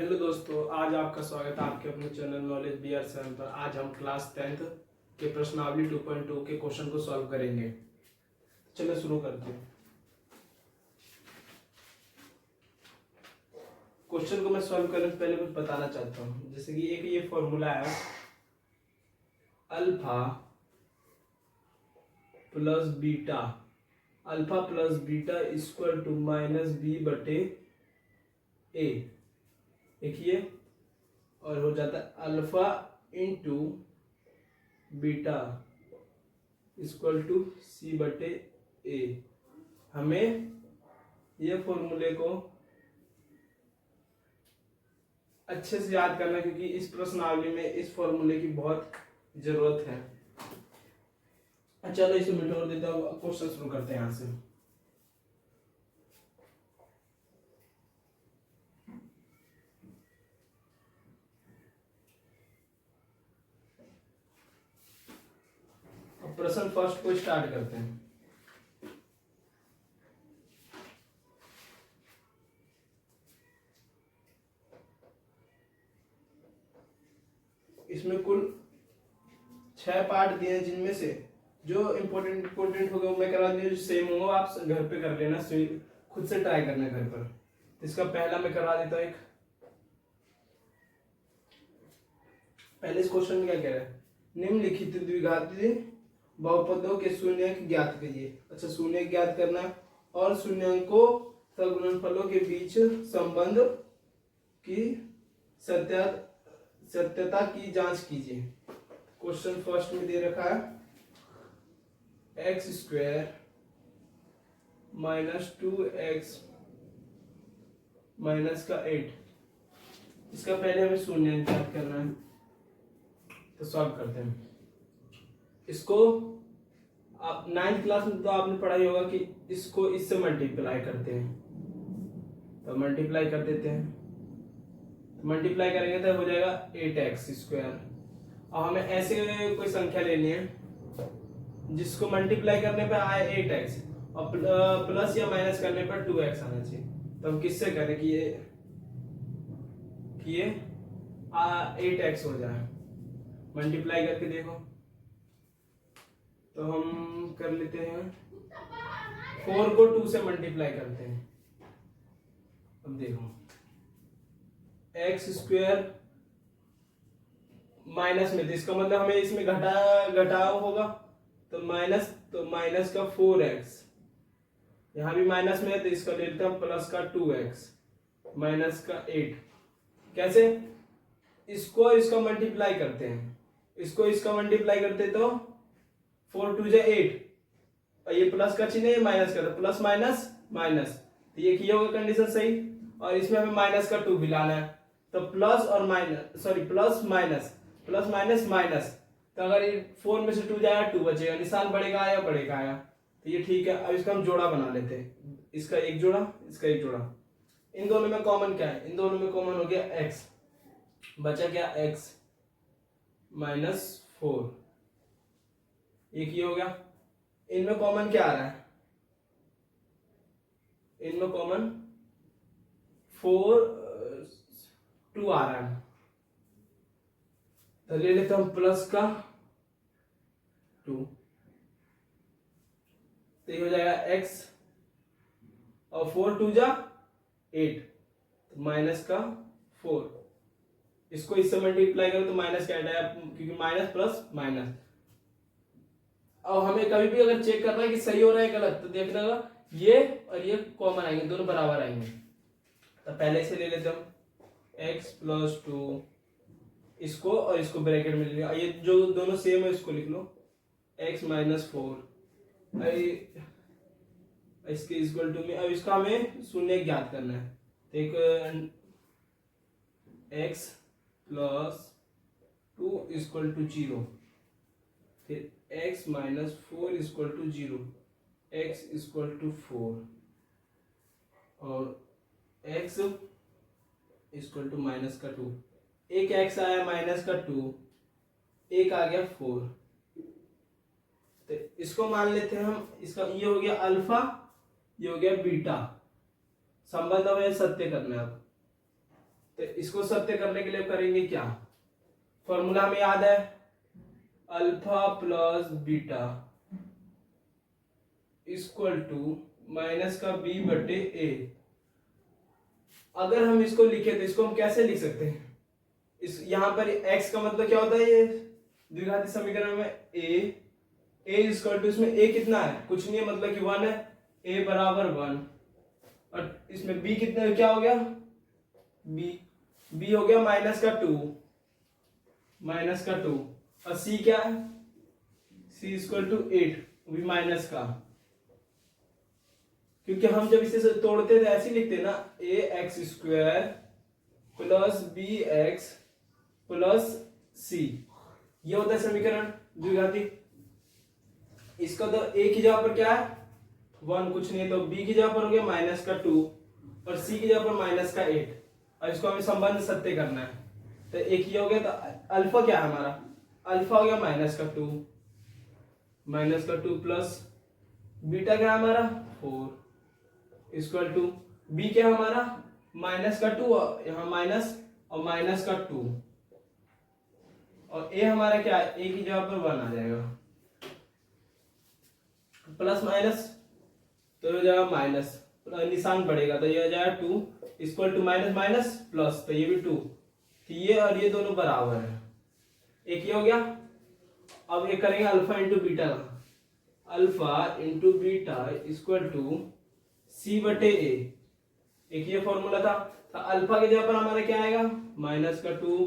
Hello दोस्तों, आज आपका स्वागत है आपके अपने चैनल नॉलेज BR 7 पर। आज हम क्लास 10th के प्रश्नावली 2.2 के क्वेश्चन को सॉल्व करेंगे। चलो शुरू करते हैं। क्वेश्चन को मैं सॉल्व करने से पहले कुछ बताना चाहता हूँ। जैसे कि एक ये फॉर्मूला है, alpha plus beta equal to -b/a। देखिए, और हो जाता है alpha into beta equal to c/a। हमें ये फॉर्मूले को अच्छे से याद करना, क्योंकि इस प्रश्नावली में इस फॉर्मूले की बहुत जरूरत है। चलो इसे मिटोड़ देता हूँ, क्वेश्चन शुरू करते हैं यहाँ से। प्रश्न फर्स्ट को स्टार्ट करते हैं। इसमें कुल 6 पार्ट दिए हैं, जिनमें से जो इम्पोर्टेंट होगा वो मैं करा दूंगा, जो सेम होगा आप घर पे कर लेना, खुद से ट्राई करना घर पर। इसका पहला मैं करा देता हूँ। पहले इस क्वेश्चन में क्या कह रहा है, निम्नलिखित द्विघातीय बहुपदों के शून्यक ज्ञात कीजिए। अच्छा, शून्यक ज्ञात करना और शून्यकों तथा गुणनफलों के बीच संबंध की सत्यता की जांच कीजिए। क्वेश्चन फर्स्ट में दे रखा है x² - 2x - 8। इसका पहले हमें शून्यक ज्ञात करना है, तो सॉल्व करते हैं इसको। आप 9th क्लास में तो आपने पढ़ाई होगा कि इसको इससे मल्टीप्लाई करते हैं, तो मल्टीप्लाई कर देते हैं। मल्टीप्लाई करेंगे तो हो जाएगा 8x²। और हमें ऐसे कोई संख्या लेनी है जिसको मल्टीप्लाई करने पर आए 8x और प्लस या माइनस करने पर 2x आना चाहिए। तो हम किससे करें कि ये 8x हो जाए। मल्टीप्लाई करके देखो, तो हम कर लेते हैं 4 को 2 से मल्टीप्लाई करते हैं। अब देखो x² माइनस में, तो इसका मतलब हमें इसमें घटाव होगा, तो माइनस का 4x। यहां भी माइनस में है, तो इसका ले लेते हैं प्लस का 2x माइनस का 8। कैसे? इसको मल्टीप्लाई करते हैं, इसका मल्टीप्लाई करते तो 4 2 8, और ये प्लस का चिन्ह है, माइनस का, प्लस माइनस माइनस, तो ये किया होगा कंडीशन सही। और इसमें हमें माइनस का 2 भी लाना है, तो प्लस माइनस माइनस, तो अगर ये 4 में से 2 जाएगा 2 बचेगा, निशान बढ़ेगा या बढ़ेगा आया, तो ये ठीक है। अब इसका हम जोड़ा बना लेते हैं, इसका एक जोड़ा, इसका एक जोड़ा। इन दोनों में कॉमन क्या है? इन दोनों में कॉमन हो गया x, बचा क्या x - 4, एक ही हो गया। इनमें कॉमन क्या आ रहा है? इनमें कॉमन 2 आ रहा है, तो ले लेते हम प्लस का 2, तो ये हो जाएगा x, और 4 2 जा 8, तो माइनस का 4। इसको इससे मल्टीप्लाई करो तो माइनस क्या आएगा, क्योंकि माइनस प्लस माइनस। और हमें कभी भी अगर चेक करना है कि सही हो रहा है गलत, तो देखना होगा ये और ये कॉमन आएंगे, दोनों बराबर आएंगे। तो पहले से ले लेते हम x + 2, इसको और इसको ब्रैकेट में ले लिया। ये जो दोनों सेम है इसको लिख लो, x - 4 इसके इक्वल टू में। अब इसका हमें शून्य ज्ञात करना है, तो एक x + 2 = 0, फिर x - 4 = 0, x = 4, और x = माइनस का 2। एक x आया माइनस का 2, एक आ गया 4, तो इसको मान लेते हैं हम। इसका ये हो गया अल्फा, ये हो गया बीटा। संबंध हमें सत्य करना है। अब तो इसको सत्य करने के लिए करेंगे क्या, फॉर्मूला हमें याद है, alpha plus beta equal to minus का बी बटे ए। अगर हम इसको लिखे तो इसको हम कैसे लिख सकते हैं, इस यहाँ पर x का मतलब क्या होता है, ये द्विघाती समीकरण में a इक्वल टू, इसमें a कितना है, कुछ नहीं है, मतलब कि 1 है, a बराबर 1, और इसमें b कितना, क्या हो गया, b हो गया माइनस का 2, और c क्या है, c इक्वल टू 8, भी माइनस का, क्योंकि हम जब इसे तोड़ते थे ऐसे लिखते ना, a x square plus b x plus c, ये होता है समीकरण द्विघाती। इसका तो ए की जगह पर क्या है 1, कुछ नहीं, तो बी की जगह पर हो गया माइनस का 2 और सी की जगह पर माइनस का 8, और इसको हमें संबंध सत्य करना है। तो एक ही हो गया, तो अल्फा क्या है हमारा, अल्फा हो गया माइनस का 2 प्लस बीटा क्या है हमारा 4 इक्वल टू, बी क्या है हमारा माइनस का 2, यहाँ माइनस और माइनस का 2, और ए हमारा क्या है, ए की जगह पर 1 आ जाएगा, प्लस माइनस तो हो जाएगा माइनस, निशान पड़ेगा तो ये हो जाएगा 2 equal to minus minus plus, तो ये भी 2, तो ये और ये दोनों बराबर है, एक ये हो गया। अब ये करेंगे alpha into beta, alpha into beta equal to c बटे ए, एक ये फॉर्मूला था, तो अल्फा की जगह पर हमारा क्या आएगा माइनस का 2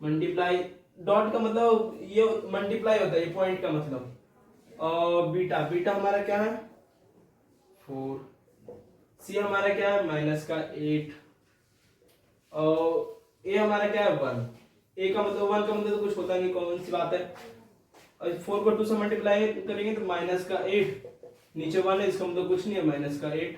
मल्टीप्लाई, डॉट का मतलब ये मल्टीप्लाई होता है, ये पॉइंट का मतलब, और बीटा हमारा क्या है 4, सी हमारा क्या है माइनस का 8, और ए हमारा क्या है 1, ए का मतलब 1 का मतलब तो कुछ होता नहीं, कॉमन सी बात है, और 4 को 2 से मल्टीप्लाई करेंगे तो माइनस का 8, नीचे 1 है, इसका मतलब कुछ नहीं है माइनस का 8,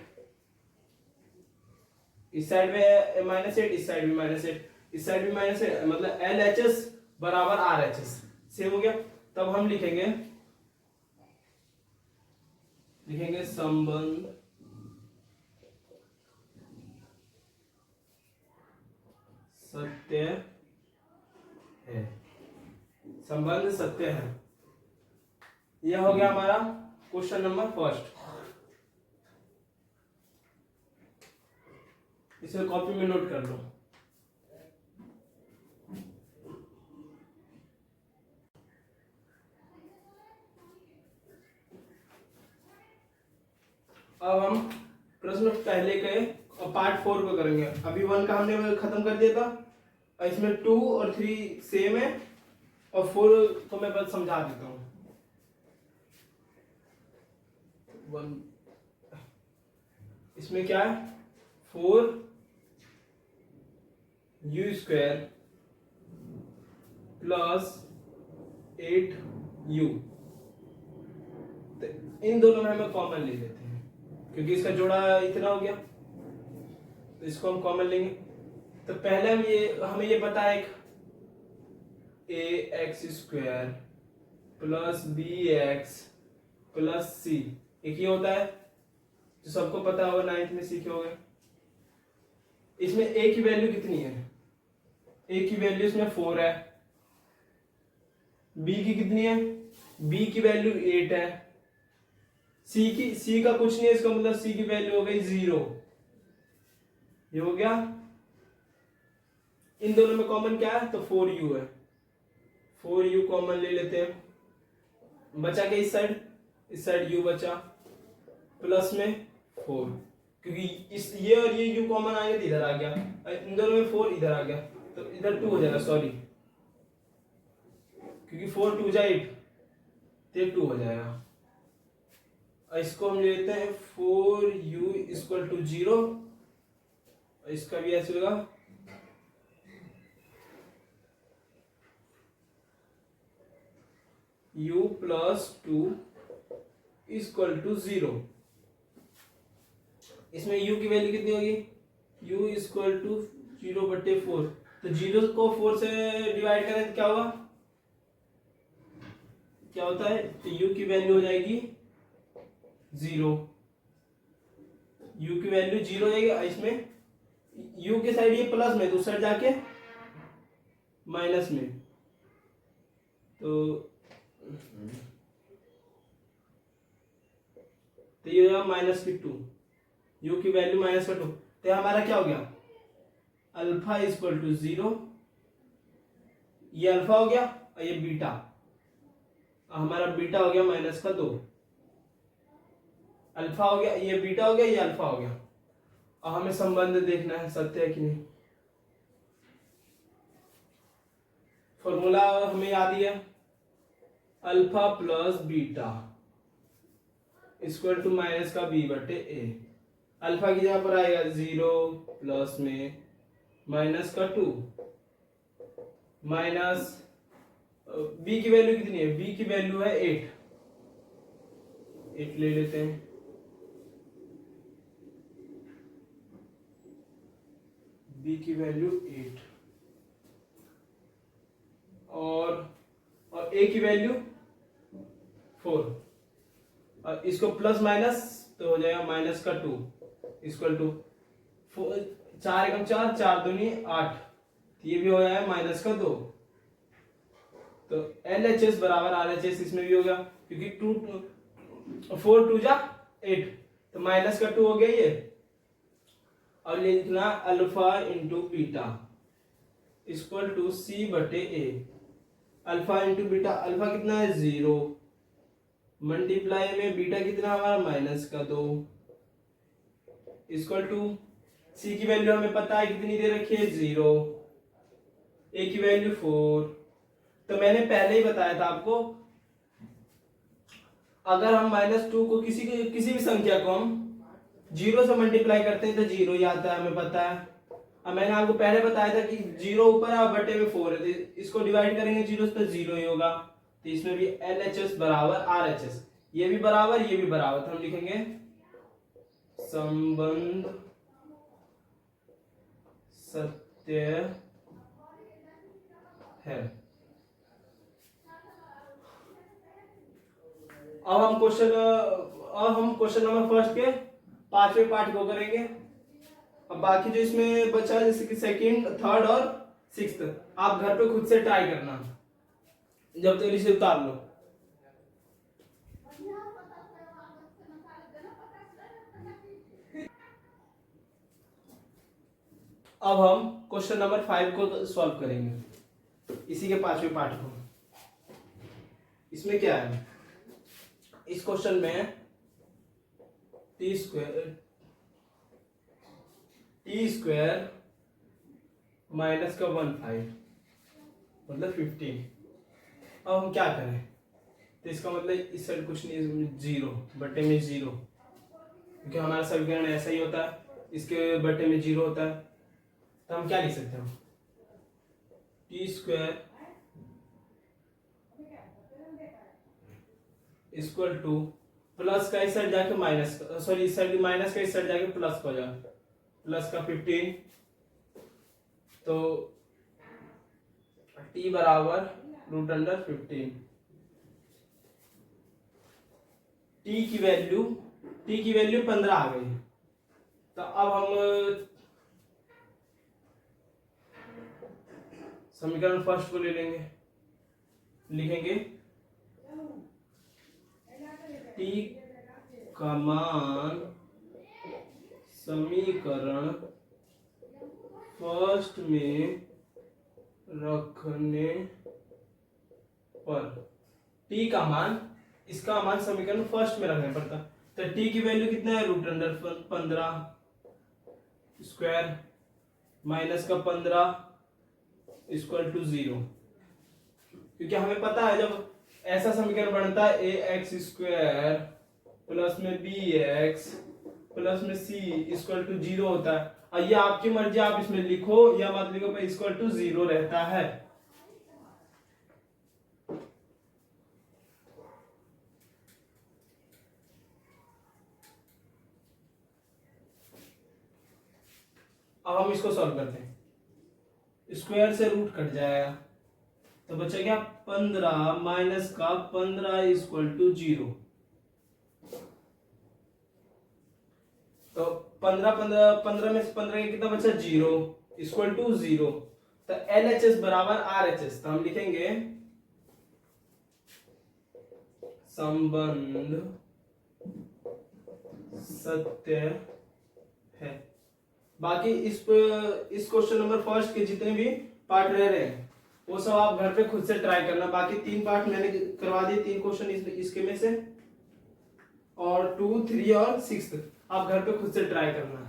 इस साइड में माइनस 8, इस साइड में माइनस 8, इस साइड भी माइनस 8, मतलब LHS बराबर RHS, सेम हो गया। तब हम लिखेंगे संबंध सत्य है, संबंध सत्य है, यह हो गया हमारा क्वेश्चन नंबर फर्स्ट। इसे कॉपी में नोट कर लो। अब हम प्रश्न पहले के पार्ट 4 को करेंगे, अभी 1 का हमने खत्म कर दिया था, और इसमें 2 और 3 सेम है, और 4 को मैं बस समझा देता हूँ। 1 इसमें क्या है 4 यू स्क्वायर प्लस 8 यू, तो इन दोनों में हमें कॉमन ले लेते हैं, क्योंकि इसका जोड़ा इतना हो गया, तो इसको हम कॉमन लेंगे। तो पहले हमें ये पता है a x square plus b x plus c, एक ये होता है जो सबको पता होगा, 9th में सीखे होंगे। इसमें ए की वैल्यू कितनी है, ए की वैल्यू इसमें 4 है, बी की कितनी है, बी की वैल्यू 8 है, सी का कुछ नहीं है, इसका मतलब सी की वैल्यू हो गई 0, ये हो गया। इन दोनों में कॉमन क्या है, तो 4u है, 4u कॉमन ले लेते हैं, बचा के इस साइड u बचा, प्लस में 4, क्योंकि इस ये और ये u कॉमन आ गया तो इधर आ गया, इन दोनों में 4 इधर आ गया, तो इधर 2 हो जाएगा, सॉरी, क्योंकि 4 2 जा 8, तो 2 हो जाएगा। इसको हम लेते हैं 4u इक्वल टू 0, इसका भी ऐसे होगा, u प्लस 2 इक्वल टू 0। इसमें u की वैल्यू कितनी होगी, u इक्वल टू 0/4, तो 0 को 4 से डिवाइड करें तो क्या होगा, क्या होता है, तो u की वैल्यू हो जाएगी 0, u की वैल्यू 0 हो जाएगी, इसमें u के साइड ये प्लस में, दूसरी साइड जाके माइनस में, तो ये हो जाएगा -2, u की वैल्यू -2, तो हमारा क्या हो गया, अल्फा इक्वल टू 0, ये अल्फा हो गया और ये बीटा, हमारा बीटा हो गया -2, अल्फा हो गया, ये बीटा हो गया, ये अल्फा हो गया। और हमें संबंध देखना है सत्य है कि नहीं। फॉर्मूला हमें याद ही है, alpha plus beta equal to minus का बी बटे ए। अल्फा की जगह पर आएगा 0 प्लस में -2 माइनस बी की वैल्यू कितनी है, बी की वैल्यू है 8 ले लेते हैं, बी की वैल्यू 8 और ए की वैल्यू 4, और इसको प्लस माइनस तो हो जाएगा -2 इक्वल टू 4 एकम 4, 4 दूनी 8, ये भी हो जाएगा -2, तो LHS बराबर RHS इसमें भी होगा, क्योंकि 4 2 जा 8, तो -2 हो गया ये। और ये लिखना alpha into beta equal to C बटे A। Alpha into beta, alpha कितना है 0, मल्टीप्लाई में बीटा कितना हमारा -2 इक्वल टू C की वैल्यू हमें पता है कितनी दे रखी है 0, A की वैल्यू 4। तो मैंने पहले ही बताया था आपको, अगर हम -2 को किसी भी संख्या को हम 0 से मल्टीप्लाई करते हैं तो 0 ही आता है, हमें पता है। अब मैंने आपको पहले बताया था कि 0 ऊपर है और बटे में 4 है, तो इसको डिवाइड करेंगे 0 से तो 0 ही होगा। तो इसमें भी LHS बराबर RHS, ये भी बराबर ये भी बराबर, तो हम लिखेंगे संबंध सत्य है। अब हम क्वेश्चन नंबर फर्स्ट के 5वें पार्ट को करेंगे। अब बाकी जो इसमें बचा जैसे कि सेकंड, थर्ड और सिक्स्थ, आप घर पे खुद से ट्राई करना, जब तक इसे उतार लो। अब हम क्वेश्चन नंबर 5 को सॉल्व करेंगे, इसी के 5वें पार्ट को। इसमें क्या है, इस क्वेश्चन में टी स्क्वायर माइनस का 15 मतलब 15। अब हम क्या करें, तो इसका मतलब इस साइड कुछ नहीं, 0 बटे में 0, क्योंकि हमारा समीकरण ऐसा ही होता है, इसके बटे में 0 होता है। तो हम क्या लिख सकते हैं, T square equal two plus का इस साइड जाके माइनस, सॉरी इस साइड माइनस का इस साइड जाके प्लस का हो जाएगा, प्लस का 15, तो t बराबर √15। t की वैल्यू 15 आ गई। तो अब हम समीकरण फर्स्ट को ले लेंगे, लिखेंगे t का मान समीकरण फर्स्ट में रखने पर, t का मान, इसका मान समीकरण फर्स्ट में रखने पड़ता। तो t की वैल्यू कितना है, √15 स्क्वायर माइनस का 15 इक्वल टू 0, क्योंकि हमें पता है जब ऐसा समीकरण बनता है ax स्क्वायर प्लस में bx प्लस में c इक्वल टू 0 होता है। और ये आपकी मर्जी, आप इसमें लिखो या मत लिखो, पर इक्वल टू 0 रहता है। अब हम इसको सॉल्व करते हैं, स्क्वायर से रूट कट जाएगा, तो बचा क्या 15 माइनस का 15 इक्वल टू 0। तो 15 में से 15 का कितना बचा 0 इक्वल टू 0। तो LHS बराबर RHS, तो हम लिखेंगे संबंध सत्य है। बाकी इस क्वेश्चन नंबर फर्स्ट के जितने भी पार्ट रह रहे हैं वो सब आप घर पे खुद से ट्राई करना। बाकी 3 पार्ट मैंने करवा दिए, 3 क्वेश्चन इसके में से, और 2, 3 और 6 आप घर पे खुद से ट्राई करना है।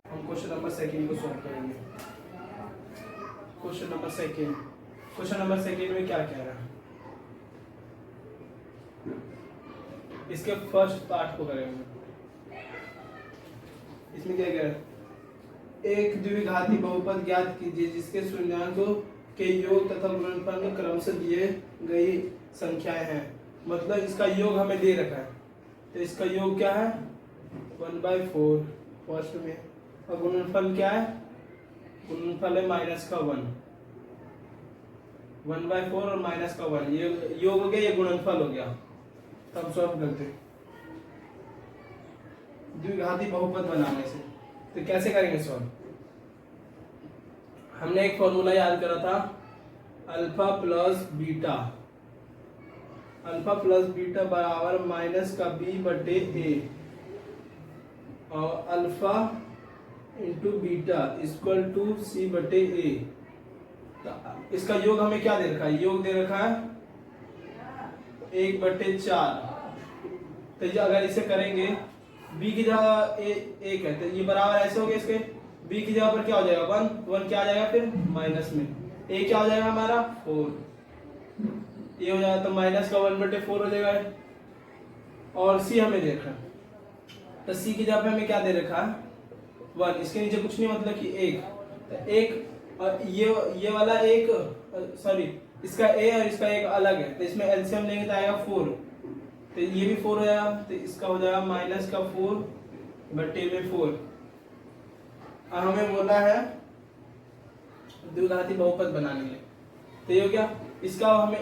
हम क्वेश्चन नंबर सेकंड को सॉल्व करेंगे। क्वेश्चन नंबर सेकंड में क्या कह रहा है, इसके फर्स्ट पार्ट को करेंगे। इसमें क्या कह रहा है, एक द्विघाती बहुपद ज्ञात कीजिए जिसके शून्याङ्कों के योग तथा गुणनफल क्रमशः दिए गई संख्याएं हैं। मतलब इसका योग हमें दे रखा है, तो इसका योग क्या है 1/4 फर्स्ट में, और गुणनफल क्या है, गुणनफल है -1, 1/4 और -1, ये योग हो गया, ये गुणनफल हो गया। तो हम सॉल्व करते हैं द्विघाती बहुपद बनाने से। तो कैसे करेंगे सॉल्व, हमने एक फॉर्मूला याद करा था अल्फा प्लस बीटा बराबर माइनस का b बटे a, और alpha into beta equal to c बटे a। तो इसका योग हमें क्या दे रखा है, योग दे रखा है 1/4। तो ये अगर इसे करेंगे b की जगह एक है, तो ये बराबर ऐसे हो गया, इसके b की जगह पर क्या हो जाएगा 1 क्या आ जाएगा, फिर माइनस में a क्या हो जाएगा हमारा 4, ये हो जाएगा, तो माइनस का 1/4 हो जाएगा। और c हमें दे रखा है, तो c की जगह पे हमें क्या दे रखा है 1, इसके नीचे कुछ नहीं, मतलब कि 1। तो 1 और ये वाला एक, सॉरी इसका a और इसका एक अलग है, तो इसमें एलसीएम लेंगे तो आएगा 4, तो ये भी 4 हो जाएगा, तो इसका हो जाएगा -4 बटे में 4। और हमें बोला है द्विघाती बहुपद बनाने के लिए, तो ये हो गया, इसका हमें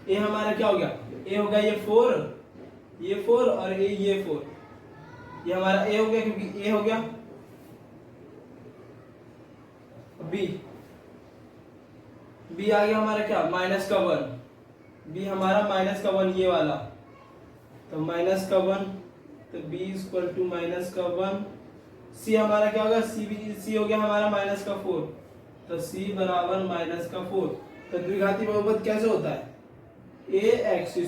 a हमारा क्या हो गया, a हो गया ये 4 और ये 4, ये हमारा a हो गया, क्योंकि a हो गया। b आ गया हमारा क्या -1, b हमारा -1 ये वाला, तो -1, तो b इक्वल टू -1। c हमारा क्या होगा, c हो गया हमारा -4, तो c बराबर -4। तो द्विघाती बहुपद कैसे होता है, ax²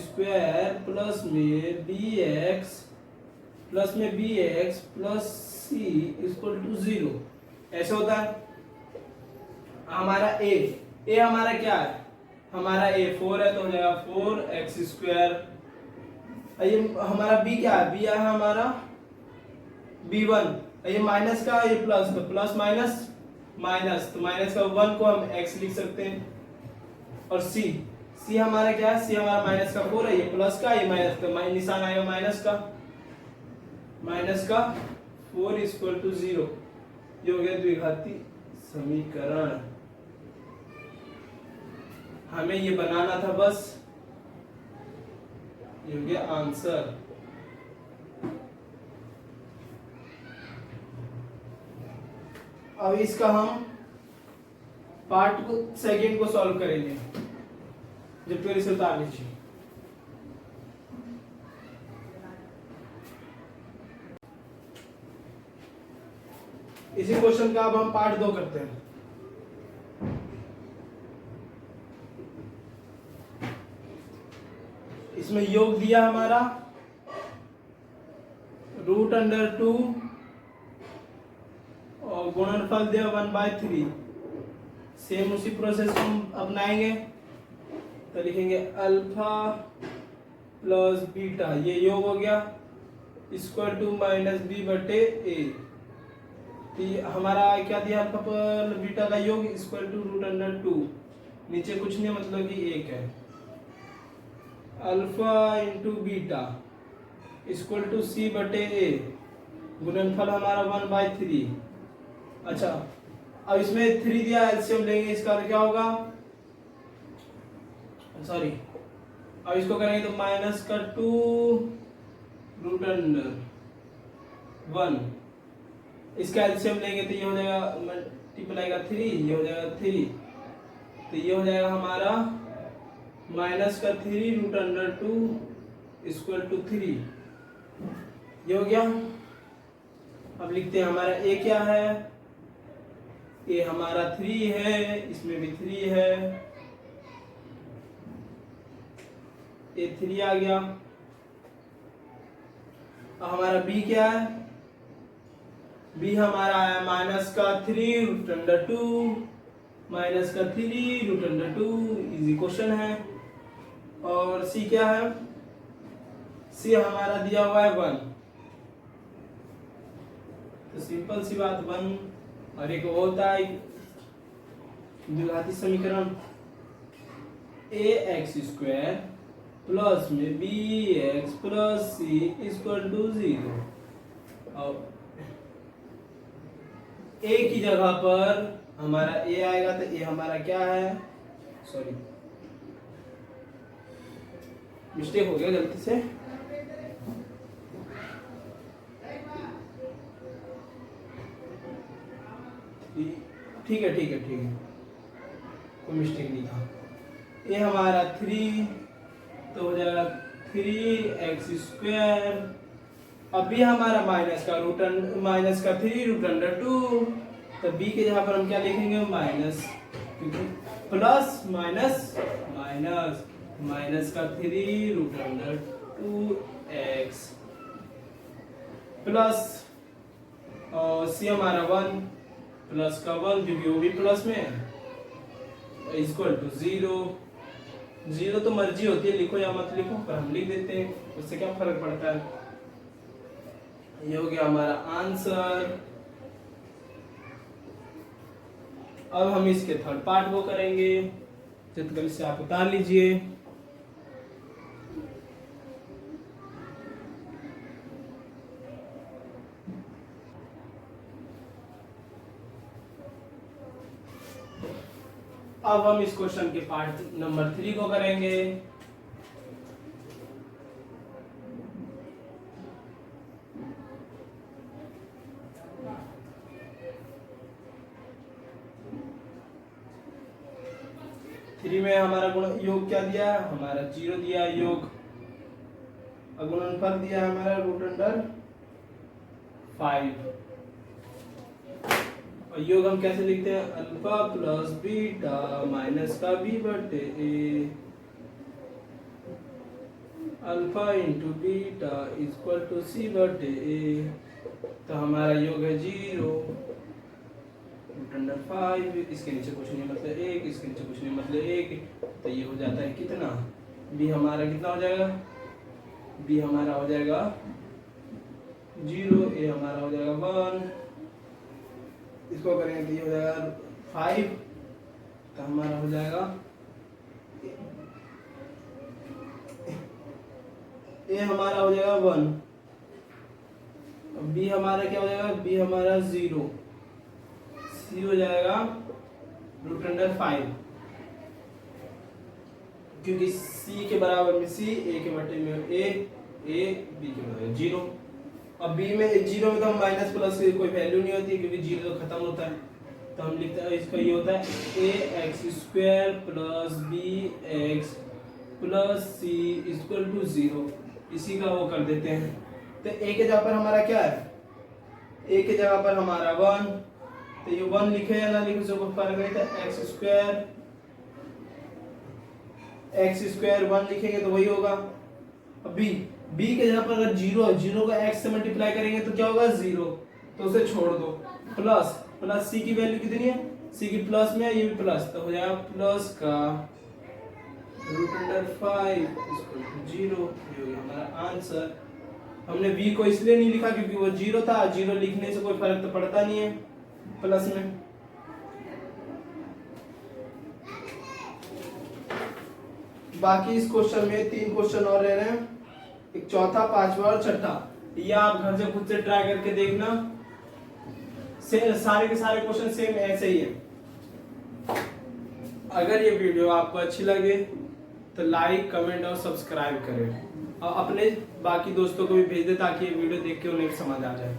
प्लस में bx plus c equal to 0, ऐसे होता है। हमारा a हमारा क्या है, हमारा a 4 है, तो हो जाएगा 4x²। ये हमारा b क्या है, b है हमारा b1, ये माइनस का, ये प्लस, तो प्लस माइनस, तो माइनस का 1 को हम x लिख सकते हैं। और c हमारा क्या है, c हमारा -4 है, ये प्लस का, ये माइनस का, निशान आएगा माइनस का 4 इक्वल टू 0। ये हो गया द्विघाती समीकरण। हमें ये बनाना था बस, ये हो गया आंसर। अब इसका हम पार्ट को सेकंड को सॉल्व करेंगे, जब तो इसे उतार लीजिए। इसी क्वेश्चन का अब हम पार्ट 2 करते हैं। इसमें योग दिया हमारा √2 और गुणनफल दिया 1/3। सेम उसी प्रोसेस को हम अपनाएंगे, तो लिखेंगे अल्फा प्लस बीटा, ये योग हो गया इक्वल टू -b बटे a। हमारा क्या दिया, अल्फा प्लस बीटा का योग इक्वल टू √2, नीचे कुछ नहीं, मतलब कि 1 है। Alpha into beta equal to c बटे a, गुणनफल हमारा 1/3। अच्छा, अब इसमें 3 दिया, एलसीएम लेंगे इसका तो क्या होगा, सॉरी अब इसको करेंगे तो माइनस का 2 रूट अंडर 1, इसका एलसीएम लेंगे तो ये हो जाएगा मल्टीप्लाई का 3, ये हो जाएगा 3, तो ये हो जाएगा हमारा माइनस का 3 रूट अंडर 2 इक्वल टू 3, ये हो गया। अब लिखते हैं हमारा ए क्या है, ए हमारा 3 है, इसमें भी 3 है, ए 3 आ गया। अब हमारा बी क्या है, बी हमारा है माइनस का 3 रूट अंडर 2 माइनस का 3 रूट अंडर 2, इजी क्वेश्चन है। और सी क्या है, सी हमारा दिया हुआ है 1, तो सिंपल सी बात 1, और एक होता है द्विघाती समीकरण ए एक्स स्क्वायर प्लस में b x plus c equal to 0। और ए की जगह पर हमारा ए आएगा, तो ए हमारा क्या है, सॉरी मिस्टेक हो गया गलती से, ठीक है ठीक है ठीक है, कोई मिस्टेक नहीं था। ये हमारा 3 तो हो जाएगा 3x स्क्वायर, अभी हमारा माइनस का 3 रूट अंडर 2, तो b के जगह पर हम क्या लिखेंगे माइनस, क्योंकि प्लस माइनस माइनस माइनस का 3 रूट अंडर 2x प्लस और c हमारा 1 प्लस का 1 क्योंकि वो भी प्लस में है इक्वल टू 0। 0 तो मर्जी होती है, लिखो या मत लिखो, पर हम लिख देते हैं, उससे क्या फर्क पड़ता है। ये हो गया हमारा आंसर। अब हम इसके थर्ड पार्ट को करेंगे, चित्रकल से आप उतार लीजिए। अब हम इस क्वेश्चन के पार्ट नंबर 3 को करेंगे। थ्री में हमारा गुण योग क्या दिया, हमारा 0 दिया योग, गुणनफल दिया हमारा रूट अंडर 5, और योग हम कैसे लिखते हैं, अल्फा प्लस बीटा माइनस का बी बटे a, alpha into beta equal to c बटे ए। तो हमारा योग है 0 रूट अंडर 5, इसके नीचे कुछ नहीं मतलब 1, इसके नीचे कुछ नहीं मतलब 1, तो ये हो जाता है कितना, बी हमारा कितना हो जाएगा, बी हमारा हो जाएगा 0, ए हमारा हो जाएगा 1, इसको करेंगे तो ये हो जाएगा 5, तो हमारा हो जाएगा ए हमारा हो जाएगा 1, बी हमारा क्या हो जाएगा, बी हमारा 0, सी हो जाएगा रूट अंडर 5, क्योंकि सी के बराबर में सी, ए के बटे में ए, बी के बराबर 0। अब बी में 0 में तो हम माइनस प्लस की कोई वैल्यू नहीं होती, क्योंकि 0 तो खत्म होता है, तो हम लिखते हैं इसका ये होता है a x square plus b x plus c equal to 0, इसी का वो कर देते हैं। तो ए के जगह पर हमारा क्या है, ए के जगह पर हमारा 1, तो ये 1 लिखे या ना लिखे उससे कोई फर्क नहीं था, एक्स स्क्वायर 1 लिखेंगे तो वही होगा। अब बी के जगह पर अगर 0 का x से मल्टीप्लाई करेंगे तो क्या होगा 0, तो उसे छोड़ दो, प्लस सी की वैल्यू कितनी है, सी की प्लस में है, ये भी प्लस, तो हो जाएगा प्लस का रूट अंडर 5 इक्वल टू 0, ये हो गया हमारा आंसर। हमने v को इसलिए नहीं लिखा क्योंकि वो 0 था, 0 लिखने से कोई फर्क तो पड़ता नहीं है प्लस में। बाकी इस क्वेश्चन में 3 क्वेश्चन और रह रहे हैं, एक चौथा, पांचवा और छठा, ये आप घर से खुद से ट्राई करके देखना, सारे के सारे क्वेश्चन सेम ऐसे ही है। अगर ये वीडियो आपको अच्छी लगे तो लाइक, कमेंट और सब्सक्राइब करें और अपने बाकी दोस्तों को भी भेज दें ताकि ये वीडियो देख के उन्हें भी समझ आ जाए।